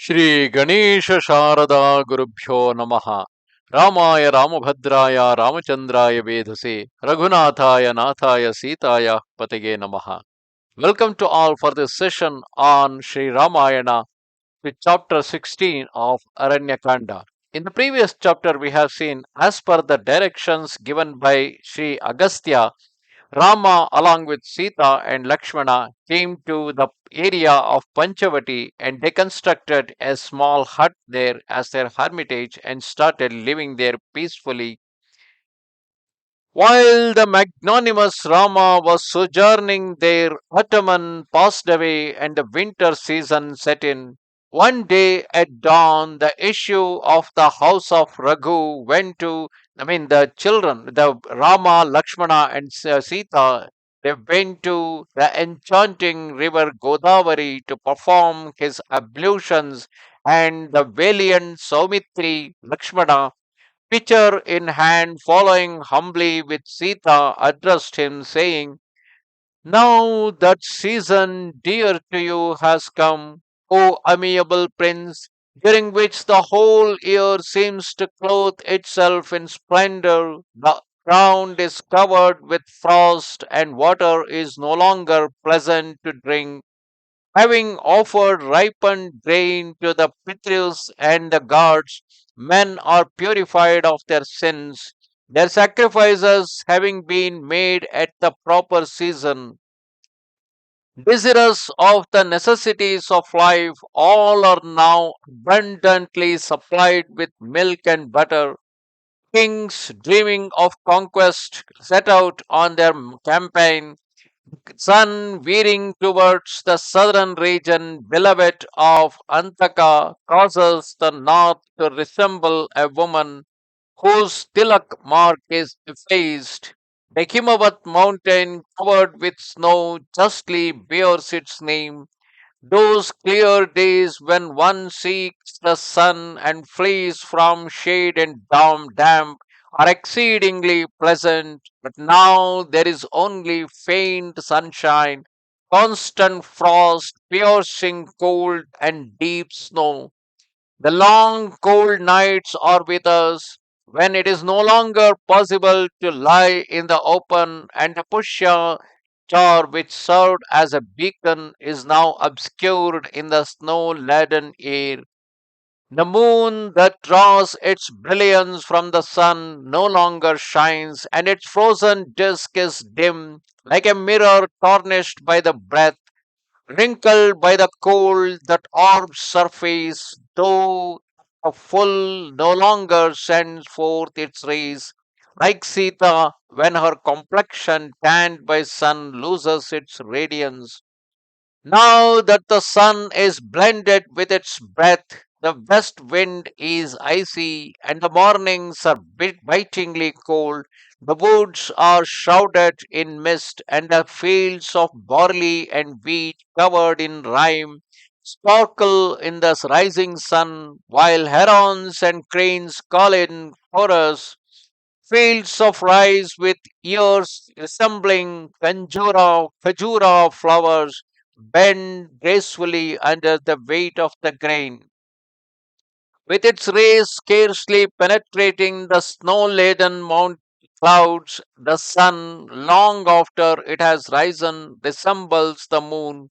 ಶ್ರೀ ಗಣೇಶ ಶಾರದಾ ಗುರುಭ್ಯೋ ನಮಃ. ರಾಮಾಯ ರಾಮಭದ್ರಾಯ ರಾಮಚಂದ್ರಾಯ ವೇಧಸೆ ರಘುನಾಥಾಯ ನಾಥಾಯ ಸೀತಾಯ ಪತೆಗೆ ನಮಃ. Welcome to all for this session on Sri Ramayana with chapter 16 of Aranyakanda. In the previous chapter we have seen, as per the directions given by Sri Agastya, Rama, along with Sita and Lakshmana, came to the area of Panchavati and they constructed a small hut there as their hermitage and started living there peacefully. While the magnanimous Rama was sojourning there, Ataman passed away and the winter season set in. One day at dawn, the issue of the house of Raghu went to, the children, the Rama, Lakshmana, and Sita, they went to the enchanting river Godavari to perform his ablutions, and the valiant Saumitri, Lakshmana, pitcher in hand, following humbly with Sita, addressed him, saying, "Now that season dear to you has come, O amiable prince, during which the whole year seems to clothe itself in splendor. The ground is covered with frost, and water is no longer pleasant to drink. Having offered ripened grain to the Pitrus and the gods, men are purified of their sins, their sacrifices having been made at the proper season. Desirous of the necessities of life, all are now abundantly supplied with milk and butter. Kings dreaming of conquest set out on their campaign. Sun veering towards the southern region, beloved of Antaka, causes the north to resemble a woman whose tilak mark is effaced. The Himavat mountain, covered with snow, justly bears its name. Those clear days when one seeks the sun and flees from shade and damp are exceedingly pleasant, but now there is only faint sunshine, constant frost, piercing cold, and deep snow. The long cold nights are with us, when it is no longer possible to lie in the open, and the Pushya star which served as a beacon is now obscured in the snow laden air. The moon that draws its brilliance from the sun no longer shines, and its frozen disk is dim, like a mirror tarnished by the breath, wrinkled by the cold that orbs surface, though a full no longer sends forth its rays, like Sita when her complexion tanned by sun loses its radiance. Now that the sun is blended with its breath, the west wind is icy, and the mornings are bitingly cold. The woods are shrouded in mist, and the fields of barley and wheat covered in rime sparkle in the rising sun, while herons and cranes call in chorus. Fields of rice with ears resembling khajura flowers bend gracefully under the weight of the grain. With its rays scarcely penetrating the snow laden mount clouds, the sun, long after it has risen, resembles the moon,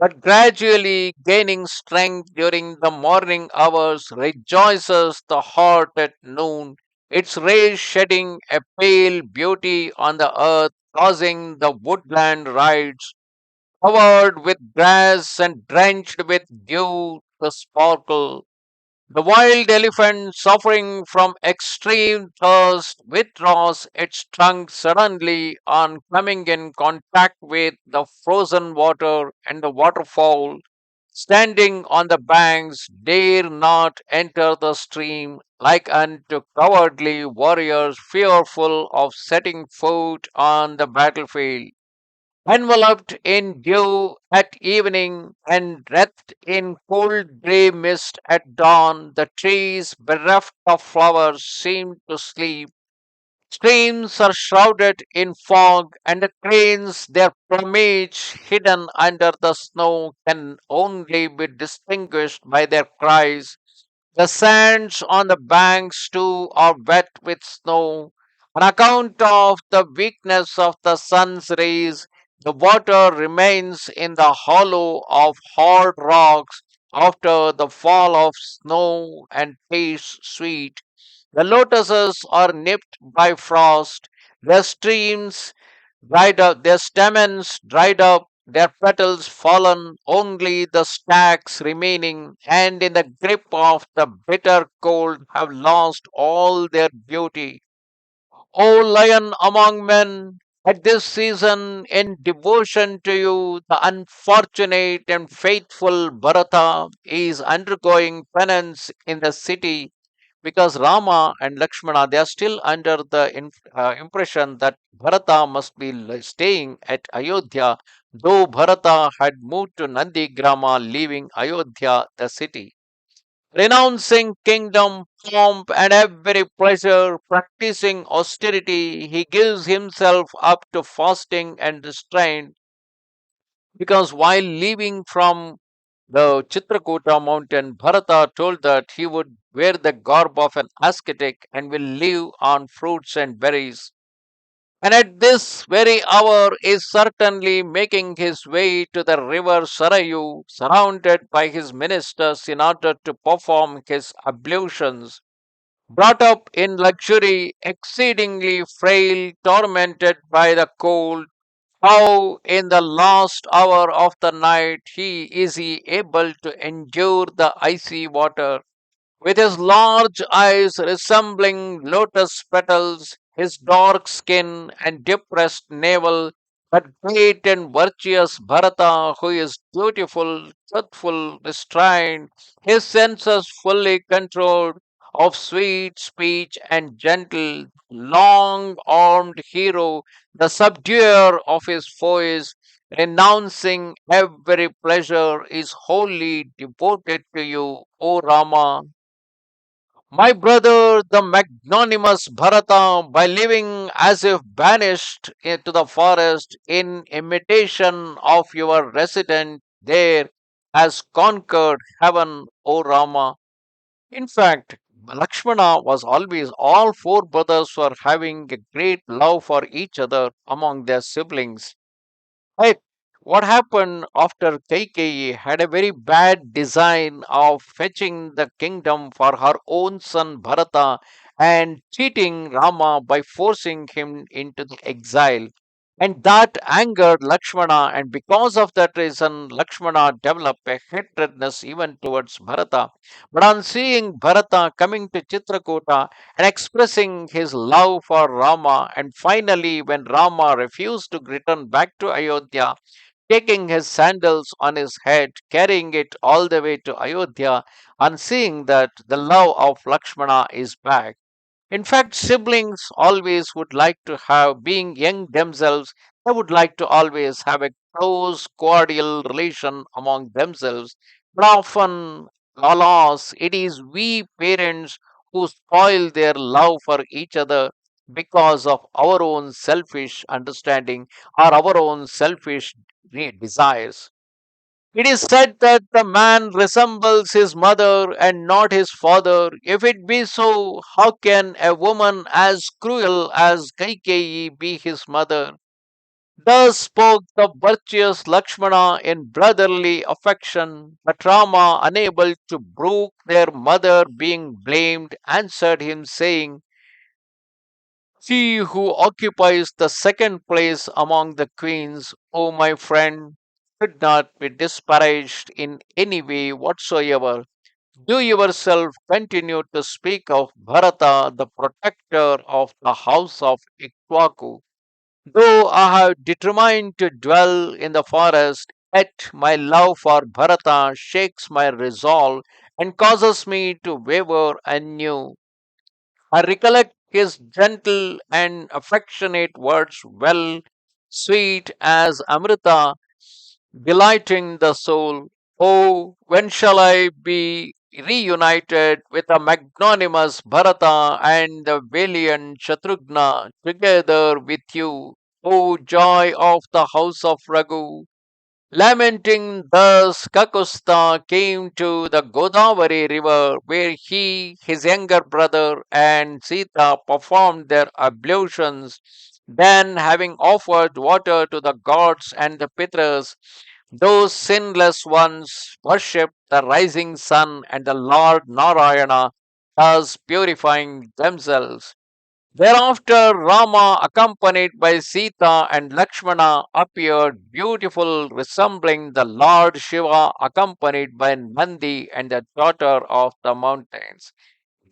but gradually gaining strength during the morning hours, rejoices the heart at noon, its rays shedding a pale beauty on the earth, causing the woodland rides, covered with grass and drenched with dew, to sparkle. The wild elephant, suffering from extreme thirst, withdraws its trunk suddenly on coming in contact with the frozen water, and the waterfowl, standing on the banks, dare not enter the stream, like unto cowardly warriors fearful of setting foot on the battlefield. Enveloped in dew at evening and wrapped in cold grey mist at dawn, the trees, bereft of flowers, seemed to sleep. Streams are shrouded in fog, and the cranes, their plumage hidden under the snow, can only be distinguished by their cries. The sands on the banks too are wet with snow. On account of the weakness of the sun's rays, the water remains in the hollow of hard rocks after the fall of snow and tastes sweet. The lotuses are nipped by frost, their streams dried up, their stamens dried up, their petals fallen, only the stacks remaining, and in the grip of the bitter cold have lost all their beauty. O lion among men, at this season, in devotion to you, the unfortunate and faithful Bharata is undergoing penance in the city because Rama and Lakshmana they are still under the impression that Bharata must be staying at Ayodhya, though Bharata had moved to Nandigrama, leaving Ayodhya the city. Renouncing kingdom, pomp, and every pleasure, practicing austerity, he gives himself up to fasting and restraint because while leaving from the Chitrakuta mountain, Bharata told that he would wear the garb of an ascetic and will live on fruits and berries. And at this very hour is certainly making his way to the river Sarayu, surrounded by his ministers in order to perform his ablutions. Brought up in luxury, exceedingly frail, tormented by the cold, how in the last hour of the night he able to endure the icy water with his large eyes resembling lotus petals, his dark skin and depressed navel, that great and virtuous Bharata, who is dutiful, truthful, restrained, his senses fully controlled, of sweet speech and gentle, long armed hero, the subduer of his foes, renouncing every pleasure, is wholly devoted to you, O Rama. My brother, the magnanimous Bharata, by living as if banished into the forest in imitation of your resident there, has conquered heaven, O Rama. In fact, Lakshmana was always, all four brothers were having a great love for each other among their siblings. Right. What happened after Kaikeyi had a very bad design of fetching the kingdom for her own son Bharata and cheating Rama by forcing him into the exile. And that angered Lakshmana, and because of that reason, Lakshmana developed a hatredness even towards Bharata. But on seeing Bharata coming to Chitrakuta and expressing his love for Rama, and finally, when Rama refused to return back to Ayodhya, taking his sandals on his head, carrying it all the way to Ayodhya, and seeing that the love of Lakshmana is back. In fact, siblings always would like to have, being young themselves, they would like to always have a close, cordial relation among themselves. But often, alas, it is we parents who spoil their love for each other because of our own selfish understanding or our own selfish desires. It is said that the man resembles his mother and not his father. If it be so, how can a woman as cruel as Kaikeyi be his mother? Thus spoke the virtuous Lakshmana in brotherly affection, but Rama, unable to brook their mother being blamed, answered him, saying, she who occupies the second place among the queens, O my friend, should not be disparaged in any way whatsoever. You yourself continue to speak of Bharata, the protector of the house of Ikwaku. Though I have determined to dwell in the forest, yet my love for Bharata shakes my resolve and causes me to waver anew. I recollect his gentle and affectionate words well, sweet as Amrita, delighting the soul. Oh, when shall I be reunited with the magnanimous Bharata and the valiant Shatrughna together with you, O joy of the house of Raghu. Lamenting thus, Kakusta came to the Godavari river where he, his younger brother, and Sita performed their ablutions. Then, having offered water to the gods and the Pitras, those sinless ones worshipped the rising sun and the Lord Narayana, thus purifying themselves. Thereafter, Rama, accompanied by Sita and Lakshmana, appeared beautiful, resembling the Lord Shiva, accompanied by Nandi and the daughter of the mountains.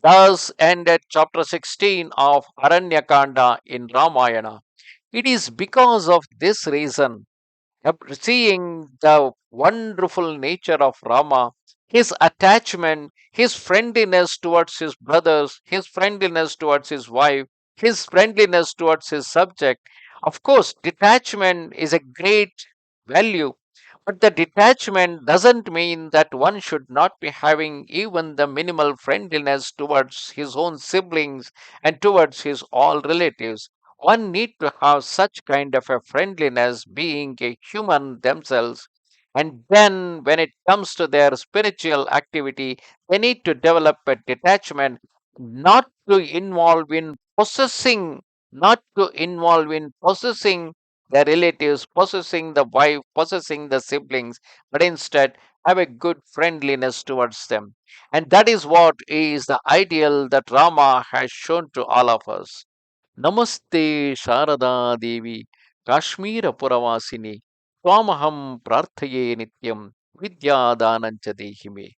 Thus ended chapter 16 of Aranyakanda in Ramayana. It is because of this reason seeing the wonderful nature of Rama, his attachment, his friendliness towards his brothers, his friendliness towards his wife, his friendliness towards his subject. Of course, detachment is a great value, but the detachment doesn't mean that one should not be having even the minimal friendliness towards his own siblings and towards his all relatives. One need to have such kind of a friendliness being a human themselves. And then when it comes to their spiritual activity, they need to develop a detachment, not to involve in possessing, not to involve in possessing the relatives, possessing the wife, possessing the siblings, but instead have a good friendliness towards them. And that is what is the ideal that Rama has shown to all of us. Namaste Sharada Devi, Kashmira Puravasini, Twamaham Prarthaye Nityam, Vidyadanancha Dehime.